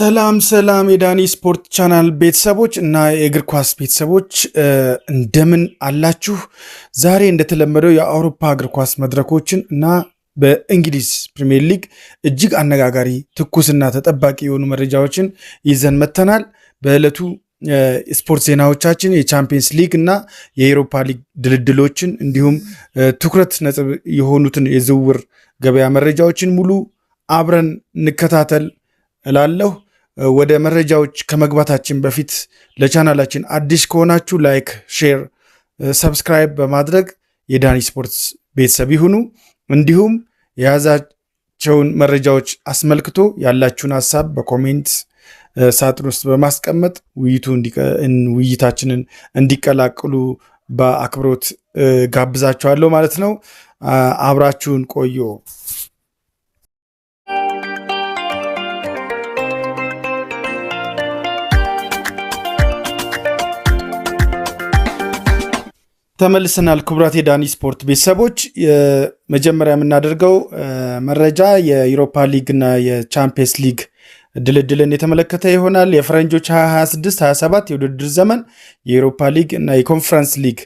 ሰላም ሰላም የዳኒ ስፖርት ቻናል ቤተሰቦች እና የእግር ኳስ ቤተሰቦች እንደምን አላችሁ? ዛሬ እንደተለመደው የአውሮፓ እግር ኳስ መድረኮችን እና በእንግሊዝ ፕሪሚየር ሊግ እጅግ አነጋጋሪ ትኩስና ተጠባቂ የሆኑ መረጃዎችን ይዘን መተናል። በዕለቱ ስፖርት ዜናዎቻችን የቻምፒየንስ ሊግ እና የአውሮፓ ሊግ ድልድሎችን እንዲሁም ትኩረት ነጥብ የሆኑትን የዝውውር ገበያ መረጃዎችን ሙሉ አብረን እንከታተል እላለሁ። ወደ መረጃዎች ከመግባታችን በፊት ለቻናላችን አዲስ ከሆናችሁ ላይክ፣ ሼር፣ ሰብስክራይብ በማድረግ የዳኒ ስፖርት ቤተሰብ ይሁኑ። እንዲሁም የያዛቸውን መረጃዎች አስመልክቶ ያላችሁን ሀሳብ በኮሜንት ሳጥን ውስጥ በማስቀመጥ ውይይታችንን እንዲቀላቅሉ በአክብሮት ጋብዛችኋለሁ ማለት ነው። አብራችሁን ቆዩ። ተመልሰናል። ክቡራት የዳኒ ስፖርት ቤተሰቦች መጀመሪያ የምናደርገው መረጃ የዩሮፓ ሊግ እና የቻምፒየንስ ሊግ ድልድልን የተመለከተ ይሆናል። የፈረንጆች 2026-27 የውድድር ዘመን የዩሮፓ ሊግ እና የኮንፈረንስ ሊግ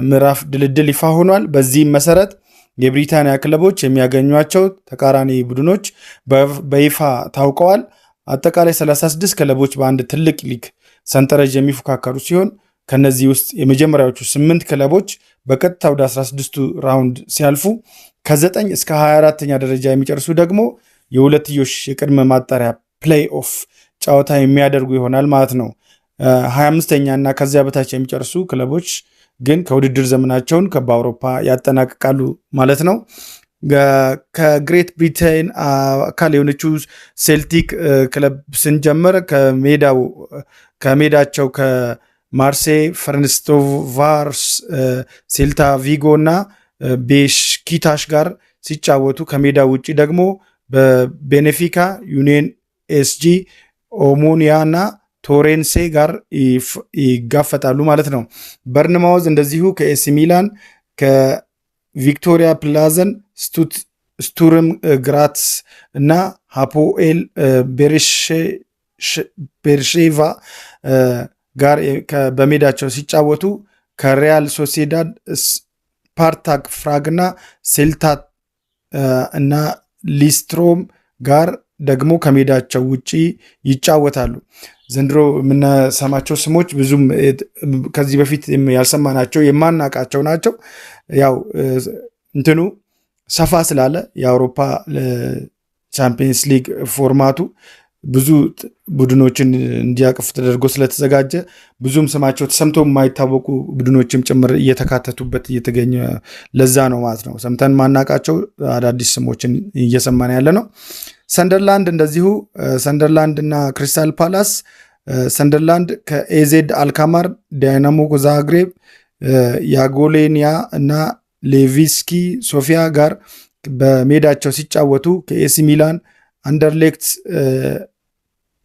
ምዕራፍ ድልድል ይፋ ሆኗል። በዚህም መሰረት የብሪታንያ ክለቦች የሚያገኟቸው ተቃራኒ ቡድኖች በይፋ ታውቀዋል። አጠቃላይ 36 ክለቦች በአንድ ትልቅ ሊግ ሰንጠረዥ የሚፎካከሩ ሲሆን ከነዚህ ውስጥ የመጀመሪያዎቹ 8 ክለቦች በቀጥታ ወደ 16ቱ ራውንድ ሲያልፉ ከ9 እስከ 24ኛ ደረጃ የሚጨርሱ ደግሞ የሁለትዮሽ የቅድመ ማጣሪያ ፕሌይ ኦፍ ጨዋታ የሚያደርጉ ይሆናል ማለት ነው። 25ኛ እና ከዚያ በታች የሚጨርሱ ክለቦች ግን ከውድድር ዘመናቸውን በአውሮፓ ያጠናቅቃሉ ማለት ነው። ከግሬት ብሪቴን አካል የሆነችው ሴልቲክ ክለብ ስንጀምር ከሜዳቸው ማርሴይ፣ ፈረንስቶቫርስ፣ ሴልታ ቪጎ እና ቤሽኪታሽ ጋር ሲጫወቱ ከሜዳ ውጭ ደግሞ በቤኔፊካ፣ ዩኒየን ኤስጂ፣ ኦሞኒያ እና ቶሬንሴ ጋር ይጋፈጣሉ ማለት ነው። በርንማውዝ እንደዚሁ ከኤሲ ሚላን፣ ከቪክቶሪያ ፕላዘን፣ ስቱርም ግራትስ እና ሃፖኤል ቤርሼቫ ጋር በሜዳቸው ሲጫወቱ ከሪያል ሶሴዳድ፣ ስፓርታክ ፍራግና ሴልታ እና ሊስትሮም ጋር ደግሞ ከሜዳቸው ውጪ ይጫወታሉ። ዘንድሮ የምንሰማቸው ስሞች ብዙም ከዚህ በፊት ያልሰማናቸው የማናቃቸው ናቸው። ያው እንትኑ ሰፋ ስላለ የአውሮፓ ቻምፒየንስ ሊግ ፎርማቱ ብዙ ቡድኖችን እንዲያቅፍ ተደርጎ ስለተዘጋጀ ብዙም ስማቸው ተሰምቶ የማይታወቁ ቡድኖችም ጭምር እየተካተቱበት እየተገኘ ለዛ ነው ማለት ነው። ሰምተን ማናቃቸው አዳዲስ ስሞችን እየሰማን ያለ ነው። ሰንደርላንድ እንደዚሁ ሰንደርላንድ እና ክሪስታል ፓላስ፣ ሰንደርላንድ ከኤዜድ አልካማር፣ ዳይናሞ ዛግሬብ፣ ያጎሌኒያ እና ሌቪስኪ ሶፊያ ጋር በሜዳቸው ሲጫወቱ ከኤሲ ሚላን፣ አንደርሌክት፣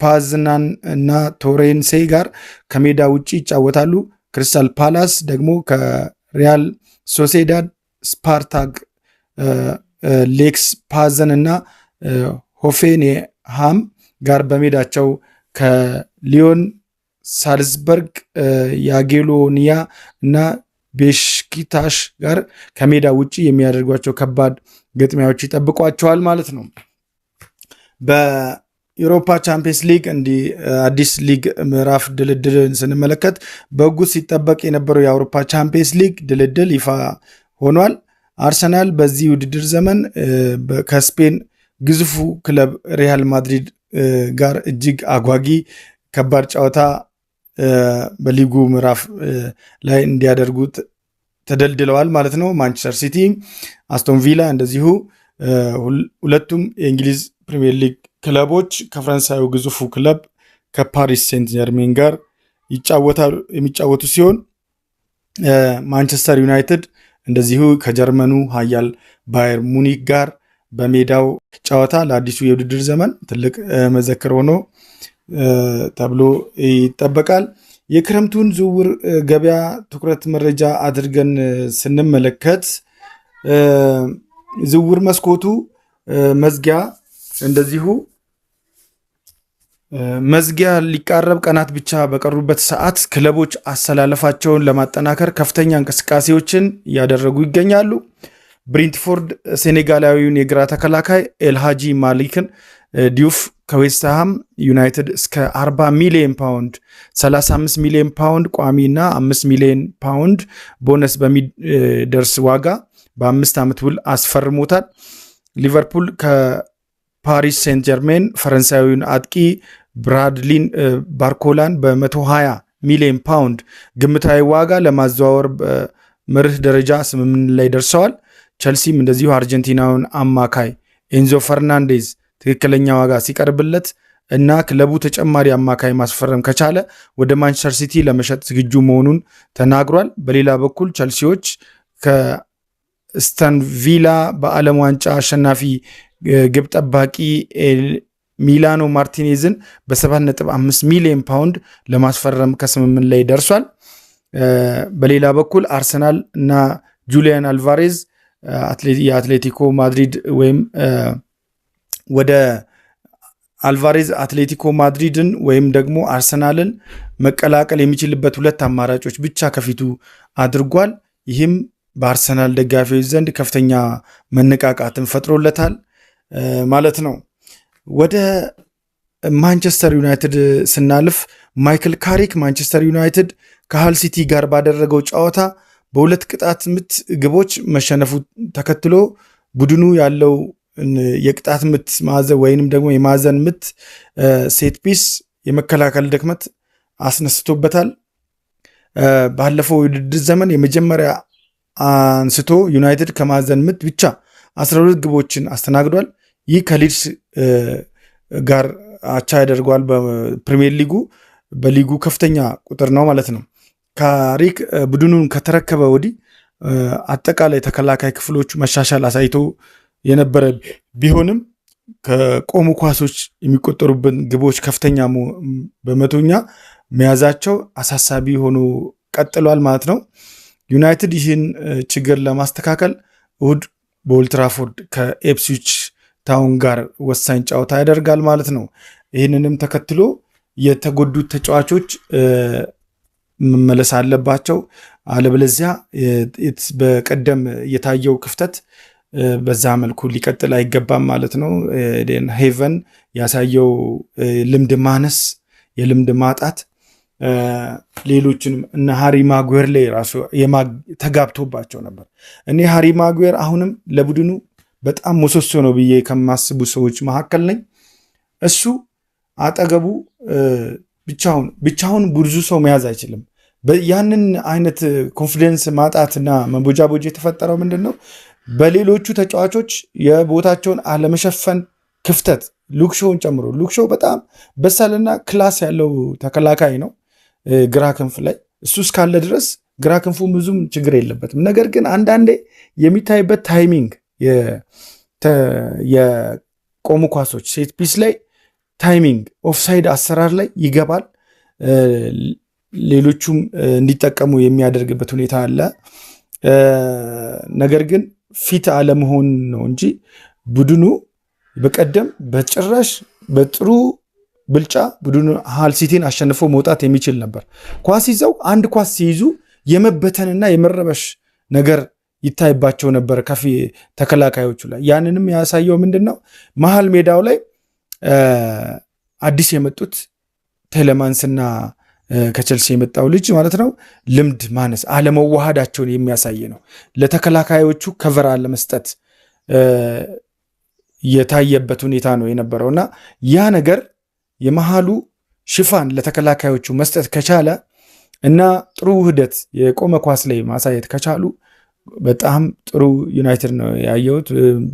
ፓዝናን እና ቶሬንሴ ጋር ከሜዳ ውጭ ይጫወታሉ። ክሪስታል ፓላስ ደግሞ ከሪያል ሶሴዳድ፣ ስፓርታግ፣ ሌክስ ፓዘን እና ሆፌንሃም ጋር በሜዳቸው ከሊዮን፣ ሳልዝበርግ፣ ያጌሎኒያ እና ቤሽኪታሽ ጋር ከሜዳ ውጭ የሚያደርጓቸው ከባድ ግጥሚያዎች ይጠብቋቸዋል ማለት ነው። በዩሮፓ ቻምፒየንስ ሊግ አዲስ ሊግ ምዕራፍ ድልድልን ስንመለከት በጉጉት ሲጠበቅ የነበረው የአውሮፓ ቻምፒየንስ ሊግ ድልድል ይፋ ሆኗል። አርሰናል በዚህ ውድድር ዘመን ከስፔን ግዙፉ ክለብ ሪያል ማድሪድ ጋር እጅግ አጓጊ ከባድ ጨዋታ በሊጉ ምዕራፍ ላይ እንዲያደርጉ ተደልድለዋል ማለት ነው። ማንቸስተር ሲቲ፣ አስቶን ቪላ እንደዚሁ ሁለቱም የእንግሊዝ ፕሪሚየር ሊግ ክለቦች ከፈረንሳዩ ግዙፉ ክለብ ከፓሪስ ሴንት ጀርሜን ጋር የሚጫወቱ ሲሆን ማንቸስተር ዩናይትድ እንደዚሁ ከጀርመኑ ኃያል ባየር ሙኒክ ጋር በሜዳው ጨዋታ ለአዲሱ የውድድር ዘመን ትልቅ መዘክር ሆኖ ተብሎ ይጠበቃል። የክረምቱን ዝውውር ገበያ ትኩረት መረጃ አድርገን ስንመለከት ዝውውር መስኮቱ መዝጊያ እንደዚሁ መዝጊያ ሊቃረብ ቀናት ብቻ በቀሩበት ሰዓት ክለቦች አሰላለፋቸውን ለማጠናከር ከፍተኛ እንቅስቃሴዎችን እያደረጉ ይገኛሉ። ብሬንትፎርድ ሴኔጋላዊውን የግራ ተከላካይ ኤልሃጂ ማሊክን ዲዩፍ ከዌስትሃም ዩናይትድ እስከ 40 ሚሊዮን ፓውንድ 35 ሚሊዮን ፓውንድ ቋሚ እና 5 ሚሊዮን ፓውንድ ቦነስ በሚደርስ ዋጋ በ5 ዓመት ውል አስፈርሞታል። ሊቨርፑል ከፓሪስ ሴንት ጀርሜን ፈረንሳዊውን አጥቂ ብራድሊን ባርኮላን በ120 ሚሊዮን ፓውንድ ግምታዊ ዋጋ ለማዘዋወር በመርህ ደረጃ ስምምነት ላይ ደርሰዋል። ቸልሲም እንደዚሁ አርጀንቲናውን አማካይ ኤንዞ ፈርናንዴዝ ትክክለኛ ዋጋ ሲቀርብለት እና ክለቡ ተጨማሪ አማካይ ማስፈረም ከቻለ ወደ ማንቸስተር ሲቲ ለመሸጥ ዝግጁ መሆኑን ተናግሯል። በሌላ በኩል ቸልሲዎች ከአስተን ቪላ በዓለም ዋንጫ አሸናፊ ግብ ጠባቂ ሚላኖ ማርቲኔዝን በ7.5 ሚሊዮን ፓውንድ ለማስፈረም ከስምምነት ላይ ደርሷል። በሌላ በኩል አርሰናል እና ጁሊያን አልቫሬዝ የአትሌቲኮ ማድሪድ ወይም ወደ አልቫሬዝ አትሌቲኮ ማድሪድን ወይም ደግሞ አርሰናልን መቀላቀል የሚችልበት ሁለት አማራጮች ብቻ ከፊቱ አድርጓል። ይህም በአርሰናል ደጋፊዎች ዘንድ ከፍተኛ መነቃቃትን ፈጥሮለታል ማለት ነው። ወደ ማንቸስተር ዩናይትድ ስናልፍ ማይክል ካሪክ ማንቸስተር ዩናይትድ ከሃል ሲቲ ጋር ባደረገው ጨዋታ በሁለት ቅጣት ምት ግቦች መሸነፉ ተከትሎ ቡድኑ ያለው የቅጣት ምት ማዕዘን ወይንም ደግሞ የማዕዘን ምት ሴት ፒስ የመከላከል ድክመት አስነስቶበታል። ባለፈው የውድድር ዘመን የመጀመሪያ አንስቶ ዩናይትድ ከማዕዘን ምት ብቻ 12 ግቦችን አስተናግዷል። ይህ ከሊድስ ጋር አቻ ያደርገዋል። በፕሪሚየር ሊጉ በሊጉ ከፍተኛ ቁጥር ነው ማለት ነው። ካሪክ ቡድኑን ከተረከበ ወዲህ አጠቃላይ ተከላካይ ክፍሎቹ መሻሻል አሳይቶ የነበረ ቢሆንም ከቆሙ ኳሶች የሚቆጠሩበት ግቦች ከፍተኛ በመቶኛ መያዛቸው አሳሳቢ ሆኖ ቀጥሏል ማለት ነው። ዩናይትድ ይህን ችግር ለማስተካከል እሁድ በኦልድ ትራፎርድ ከኢፕስዊች ታውን ጋር ወሳኝ ጨዋታ ያደርጋል ማለት ነው። ይህንንም ተከትሎ የተጎዱት ተጫዋቾች መመለስ አለባቸው። አለበለዚያ በቀደም የታየው ክፍተት በዛ መልኩ ሊቀጥል አይገባም ማለት ነው። ሄቨን ያሳየው ልምድ ማነስ፣ የልምድ ማጣት ሌሎችንም እነ ሃሪ ማጉዌር ላይ ራሱ ተጋብቶባቸው ነበር። እኔ ሃሪ ማጉዌር አሁንም ለቡድኑ በጣም ምሰሶ ነው ብዬ ከማስቡ ሰዎች መካከል ነኝ። እሱ አጠገቡ ብቻውን ብዙ ሰው መያዝ አይችልም። ያንን አይነት ኮንፊደንስ ማጣትና መቦጃቦጅ የተፈጠረው ምንድን ነው? በሌሎቹ ተጫዋቾች የቦታቸውን አለመሸፈን ክፍተት፣ ሉክሾውን ጨምሮ። ሉክሾው በጣም በሳልና ክላስ ያለው ተከላካይ ነው ግራ ክንፍ ላይ። እሱ እስካለ ድረስ ግራ ክንፉ ብዙም ችግር የለበትም። ነገር ግን አንዳንዴ የሚታይበት ታይሚንግ የቆሙ ኳሶች ሴት ፒስ ላይ ታይሚንግ ኦፍሳይድ አሰራር ላይ ይገባል። ሌሎቹም እንዲጠቀሙ የሚያደርግበት ሁኔታ አለ። ነገር ግን ፊት አለመሆን ነው እንጂ ቡድኑ በቀደም በጭራሽ በጥሩ ብልጫ ቡድኑ ሃል ሲቲን አሸንፎ መውጣት የሚችል ነበር። ኳስ ይዘው አንድ ኳስ ሲይዙ የመበተንና የመረበሽ ነገር ይታይባቸው ነበር ከፊ ተከላካዮቹ ላይ። ያንንም ያሳየው ምንድነው? መሃል ሜዳው ላይ አዲስ የመጡት ቴሌማንስና ከቸልሲ የመጣው ልጅ ማለት ነው ልምድ ማነስ አለመዋሃዳቸውን የሚያሳይ ነው። ለተከላካዮቹ ከቨር ለመስጠት የታየበት ሁኔታ ነው የነበረውና ያ ነገር የመሃሉ ሽፋን ለተከላካዮቹ መስጠት ከቻለ እና ጥሩ ውህደት የቆመ ኳስ ላይ ማሳየት ከቻሉ በጣም ጥሩ ዩናይትድ ነው ያየሁት።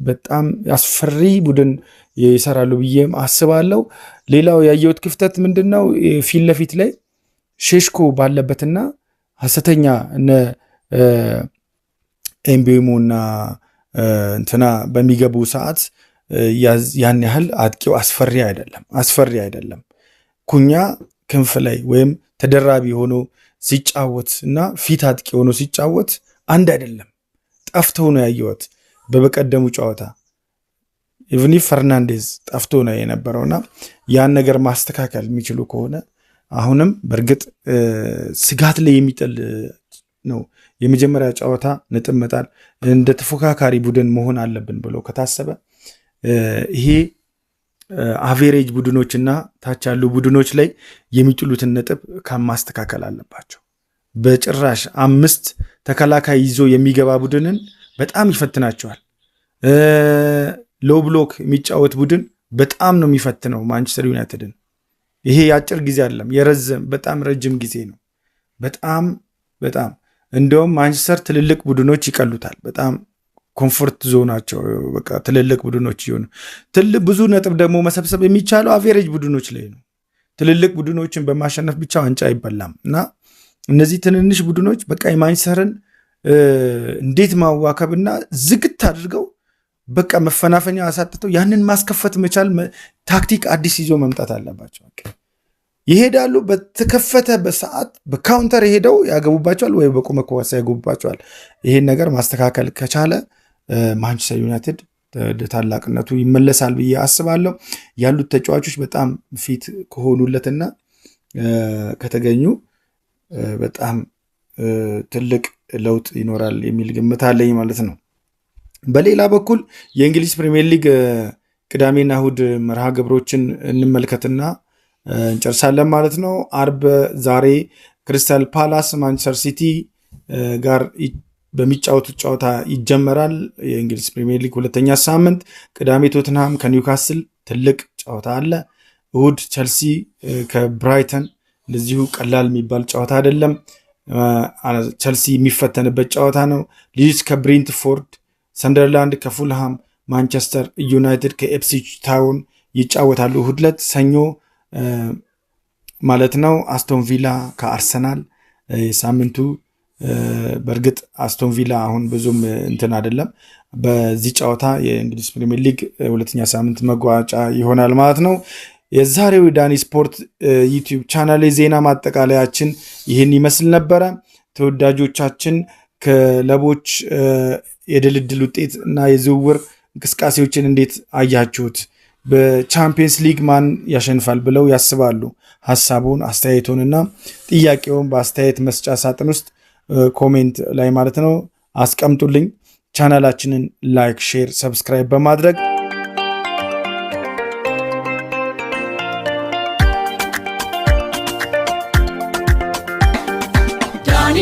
በጣም አስፈሪ ቡድን ይሰራሉ ብዬም አስባለሁ። ሌላው ያየሁት ክፍተት ምንድነው? ፊት ለፊት ላይ ሼሽኮ ባለበትና ሐሰተኛ እነ ኤምቤሞና እንትና በሚገቡ ሰዓት ያን ያህል አጥቂው አስፈሪ አይደለም። ኩኛ ክንፍ ላይ ወይም ተደራቢ ሆኖ ሲጫወት እና ፊት አጥቂ ሆኖ ሲጫወት አንድ አይደለም። ጠፍተው ነው ያየሁት በበቀደሙ ጨዋታ። ኢቭኒ ፈርናንዴዝ ጠፍቶ ነው የነበረውና ያን ነገር ማስተካከል የሚችሉ ከሆነ አሁንም በእርግጥ ስጋት ላይ የሚጥል ነው። የመጀመሪያ ጨዋታ ነጥብ መጣል እንደ ተፎካካሪ ቡድን መሆን አለብን ብሎ ከታሰበ ይሄ አቬሬጅ ቡድኖችና ታች ያሉ ቡድኖች ላይ የሚጥሉትን ነጥብ ከማስተካከል አለባቸው። በጭራሽ 5 ተከላካይ ይዞ የሚገባ ቡድንን በጣም ይፈትናቸዋል። ሎ ብሎክ የሚጫወት ቡድን በጣም ነው የሚፈትነው ማንቸስተር ዩናይትድን። ይሄ የአጭር ጊዜ አይደለም፣ በጣም ረጅም ጊዜ ነው። በጣም እንደውም ማንቸስተር ትልልቅ ቡድኖች ይቀሉታል። በጣም ኮምፎርት ዞናቸው በቃ ትልልቅ ቡድኖች ይሆኑ። ብዙ ነጥብ ደግሞ መሰብሰብ የሚቻለው አቬሬጅ ቡድኖች ላይ ነው። ትልልቅ ቡድኖችን በማሸነፍ ብቻ ዋንጫ አይበላም እና እነዚህ ትንንሽ ቡድኖች በቃ የማንቸስተርን እንዴት ማዋከብና ዝግት አድርገው በቃ መፈናፈኛ አሳጥተው ያንን ማስከፈት መቻል ታክቲክ አዲስ ይዞ መምጣት አለባቸው። ይሄዳሉ፣ በተከፈተ በሰዓት በካውንተር ሄደው ያገቡባቸዋል ወይ በቁመ ኳስ ያገቡባቸዋል። ይሄን ነገር ማስተካከል ከቻለ ማንቸስተር ዩናይትድ ታላቅነቱ ይመለሳል ብዬ አስባለሁ። ያሉት ተጫዋቾች በጣም ፊት ከሆኑለትና ከተገኙ በጣም ትልቅ ለውጥ ይኖራል የሚል ግምት አለኝ ማለት ነው። በሌላ በኩል የእንግሊዝ ፕሪሚየር ሊግ ቅዳሜና እሁድ መርሃ ግብሮችን እንመልከትና እንጨርሳለን ማለት ነው። አርብ ዛሬ ክሪስታል ፓላስ ማንቸስተር ሲቲ ጋር በሚጫወቱት ጨዋታ ይጀመራል። የእንግሊዝ ፕሪሚየር ሊግ ሁለተኛ ሳምንት። ቅዳሜ ቶትንሃም ከኒውካስል ትልቅ ጨዋታ አለ። እሁድ ቸልሲ ከብራይተን እንደዚሁ ቀላል የሚባል ጨዋታ አይደለም። ቸልሲ የሚፈተንበት ጨዋታ ነው። ሊድስ ከብሬንትፎርድ፣ ሰንደርላንድ ከፉልሃም፣ ማንቸስተር ዩናይትድ ከኤፕስዊች ታውን ይጫወታሉ። እሁድ ዕለት ሰኞ ማለት ነው። አስቶን ቪላ ከአርሰናል ሳምንቱ በእርግጥ አስቶን ቪላ አሁን ብዙም እንትን አይደለም። በዚህ ጨዋታ የእንግሊዝ ፕሪሚየር ሊግ ሁለተኛ ሳምንት መጓጫ ይሆናል ማለት ነው። የዛሬው ዳኒ ስፖርት ዩቲዩብ ቻናል ዜና ማጠቃለያችን ይህን ይመስል ነበረ። ተወዳጆቻችን ክለቦች የድልድል ውጤት እና የዝውውር እንቅስቃሴዎችን እንዴት አያችሁት? በቻምፒየንስ ሊግ ማን ያሸንፋል ብለው ያስባሉ? ሀሳቡን አስተያየቱንና ጥያቄውን በአስተያየት መስጫ ሳጥን ውስጥ ኮሜንት ላይ ማለት ነው አስቀምጡልኝ። ቻናላችንን ላይክ፣ ሼር፣ ሰብስክራይብ በማድረግ ዳኒ